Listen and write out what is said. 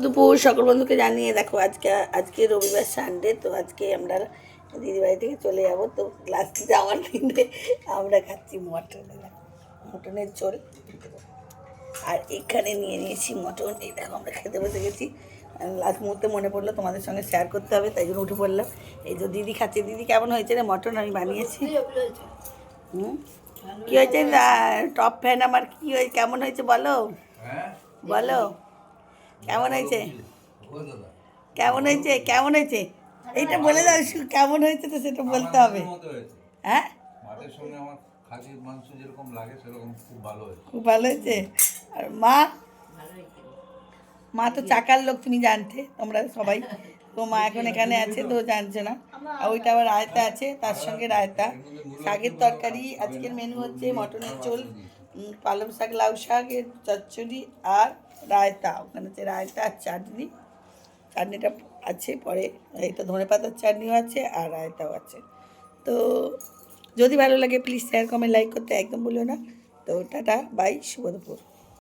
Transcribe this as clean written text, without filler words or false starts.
দুপুর সকল বন্ধুকে জানিয়ে দেখো আজকে রবিবার সানডে, তো আজকে আমরা দিদিবাড়ি থেকে চলে যাবো। তো লাস্টে যাওয়ার দিনে আমরা খাচ্ছি মটনের ঝোল। আর এখানে নিয়ে নিয়েছি মটন। এই দেখো আমরা খেতে বসে গেছি। লাস্ট মুহূর্তে মনে পড়লো তোমাদের সঙ্গে শেয়ার করতে হবে, তাই জন্য উঠে পড়লাম। এই যে দিদি খাচ্ছে। দিদি কেমন হয়েছে রে মটন? আমি বানিয়েছি। কী হয়েছে? টপ ফ্যান আমার। কী হয়েছে, কেমন হয়েছে বলো বলো, কেমন হয়েছে? কেমন হয়েছে? কেমন হয়েছে এইটা বলে দাও। কেমন হয়েছে তো সেটা বলতে হবে। হ্যাঁ, খুব ভালো হয়েছে। আর মা তো চাকার লোক, তুমি জানতে, তোমরা সবাই। তো মা এখন এখানে আছে, তো জানছে না। আর ওইটা আবার রায়তা আছে, তার সঙ্গে রায়তা, শাকের তরকারি। আজকের মেনু হচ্ছে মটনের ঝোল, পালং শাক, লাউ শাকের চচ্চড়ি আর রায়তা। ওখানে হচ্ছে রায়তা আর চাটনি। চাটনিটা আছে পরে, এইটা ধনেপাতার চাটনিও আছে আর রায়তাও আছে। তো যদি ভালো লাগে প্লিজ শেয়ার কমেন্ট লাইক করতে একদম ভুলো না। তো টাটা বাই, শুভ দুপুর।